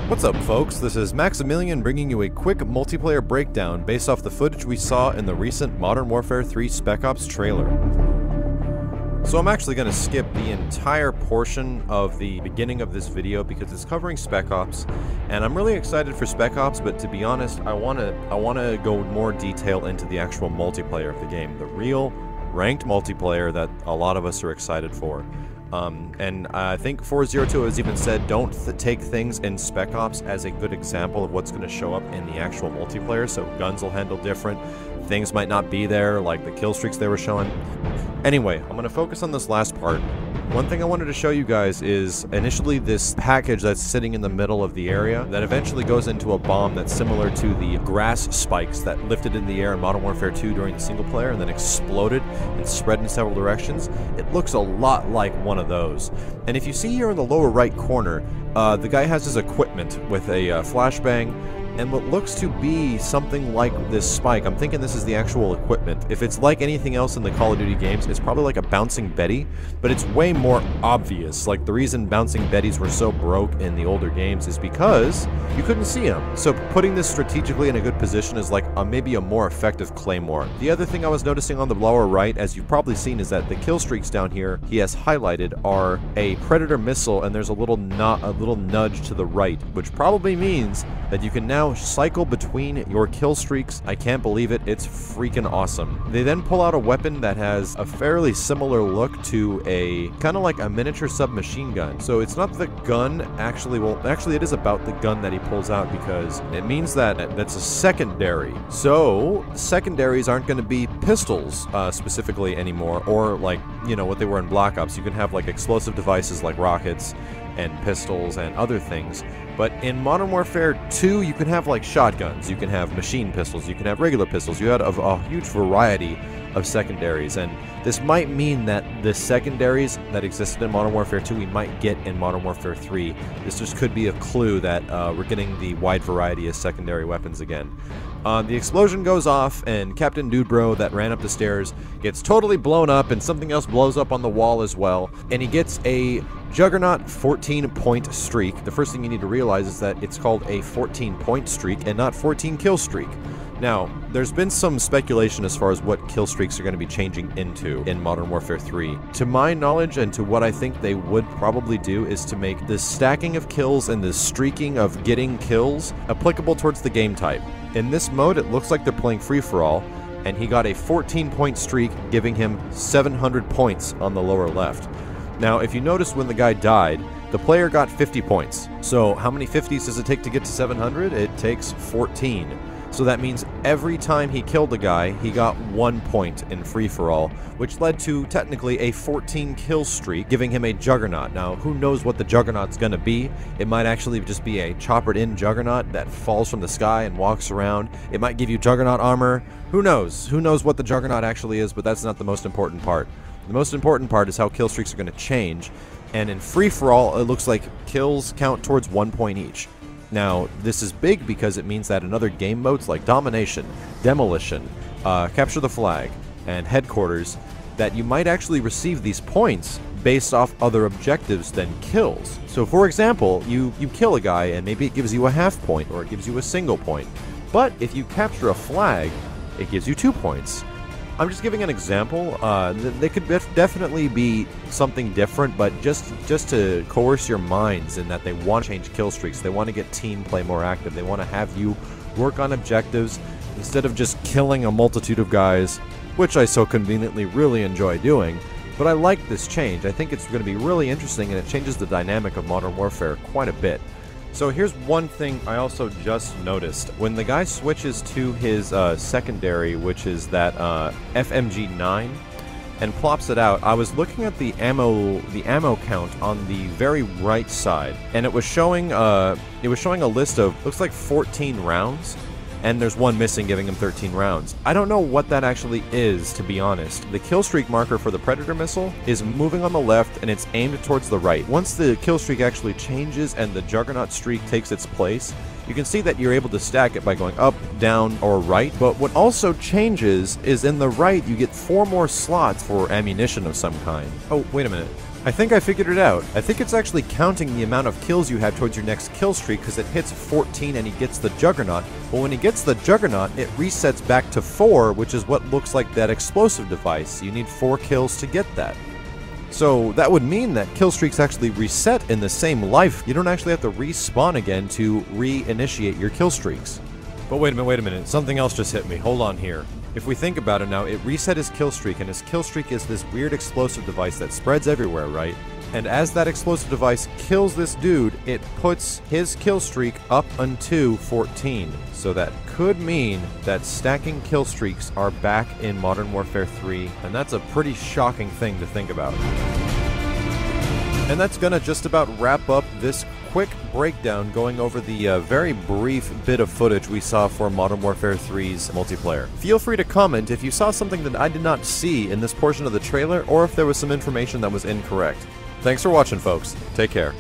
What's up, folks? This is Maximilian bringing you a quick multiplayer breakdown based off the footage we saw in the recent Modern Warfare 3 Spec Ops trailer. So I'm actually going to skip the entire portion of the beginning of this video because it's covering Spec Ops, and I'm really excited for Spec Ops, but to be honest, I want to go more detail into the actual multiplayer of the game, the real ranked multiplayer that a lot of us are excited for. And I think 402 has even said don't take things in Spec Ops as a good example of what's going to show up in the actual multiplayer, so guns will handle different, things might not be there, like the kill streaks they were showing. Anyway, I'm going to focus on this last part. One thing I wanted to show you guys is initially this package that's sitting in the middle of the area that eventually goes into a bomb that's similar to the grass spikes that lifted in the air in Modern Warfare 2 during the single player and then exploded and spread in several directions. It looks a lot like one of those. And if you see here in the lower right corner, the guy has his equipment with a flashbang and what looks to be something like this spike. I'm thinking this is the actual equipment. If it's like anything else in the Call of Duty games, it's probably like a bouncing Betty, but it's way more obvious. Like, the reason bouncing Bettys were so broke in the older games is because you couldn't see them. So putting this strategically in a good position is like maybe a more effective claymore. The other thing I was noticing on the lower right, as you've probably seen, is that the kill streaks down here he has highlighted are a Predator missile, and there's a little nudge to the right, which probably means that you can now cycle between your kill streaks. I can't believe it. It's freaking awesome. They then pull out a weapon that has a fairly similar look to a kind of like a miniature submachine gun. So it's not the gun actually, well, actually it is about the gun that he pulls out because it means that that's a secondary. So secondaries aren't going to be pistols specifically anymore, or like, you know, what they were in Black Ops. You can have like explosive devices like rockets and pistols and other things. But in Modern Warfare 2, you can have like shotguns, you can have machine pistols, you can have regular pistols. You had a huge variety of secondaries, and this might mean that the secondaries that existed in Modern Warfare 2 we might get in Modern Warfare 3. This just could be a clue that we're getting the wide variety of secondary weapons again. The explosion goes off, and Captain Dudebro that ran up the stairs gets totally blown up, and something else blows up on the wall as well, and he gets a Juggernaut 14-point streak. The first thing you need to realize is that it's called a 14-point streak and not 14 kill streak. Now, there's been some speculation as far as what kill streaks are going to be changing into in Modern Warfare 3. To my knowledge, and to what I think they would probably do, is to make the stacking of kills and the streaking of getting kills applicable towards the game type. In this mode, it looks like they're playing free-for-all, and he got a 14-point streak, giving him 700 points on the lower left. Now, if you notice when the guy died, the player got 50 points. So how many 50s does it take to get to 700? It takes 14. So that means every time he killed a guy, he got 1 point in free-for-all, which led to technically a 14 kill streak, giving him a Juggernaut. Now, who knows what the Juggernaut's gonna be? It might actually just be a choppered-in Juggernaut that falls from the sky and walks around. It might give you Juggernaut armor. Who knows? Who knows what the Juggernaut actually is, but that's not the most important part. The most important part is how kill streaks are going to change, and in free-for-all, it looks like kills count towards 1 point each. Now, this is big because it means that in other game modes like Domination, Demolition, Capture the Flag, and Headquarters, that you might actually receive these points based off other objectives than kills. So, for example, you kill a guy and maybe it gives you a half point or it gives you a single point, but if you capture a flag, it gives you 2 points. I'm just giving an example. They could definitely be something different, but just to coerce your minds in that they want to change kill streaks. They want to get team play more active. They want to have you work on objectives instead of just killing a multitude of guys, which I so conveniently really enjoy doing. But I like this change. I think it's going to be really interesting, and it changes the dynamic of Modern Warfare quite a bit. So here's one thing I also just noticed. When the guy switches to his secondary, which is that FMG9, and plops it out, I was looking at the ammo count on the very right side, and it was showing a list of, looks like 14 rounds, and there's one missing, giving him 13 rounds. I don't know what that actually is, to be honest. The kill streak marker for the Predator missile is moving on the left, and it's aimed towards the right. Once the kill streak actually changes and the Juggernaut streak takes its place, you can see that you're able to stack it by going up, down, or right. But what also changes is in the right, you get 4 more slots for ammunition of some kind. Oh, wait a minute. I think I figured it out. I think it's actually counting the amount of kills you have towards your next kill streak, because it hits 14 and he gets the Juggernaut. But when he gets the Juggernaut, it resets back to 4, which is what looks like that explosive device. You need 4 kills to get that. So that would mean that kill streaks actually reset in the same life. You don't actually have to respawn again to reinitiate your kill streaks. But wait a minute, something else just hit me. Hold on here. If we think about it now, it reset his kill streak, and his kill streak is this weird explosive device that spreads everywhere, right? And as that explosive device kills this dude, it puts his kill streak up unto 14. So that could mean that stacking kill streaks are back in Modern Warfare 3, and that's a pretty shocking thing to think about. And that's gonna just about wrap up this quick breakdown going over the very brief bit of footage we saw for Modern Warfare 3's multiplayer. Feel free to comment if you saw something that I did not see in this portion of the trailer, or if there was some information that was incorrect. Thanks for watching, folks. Take care.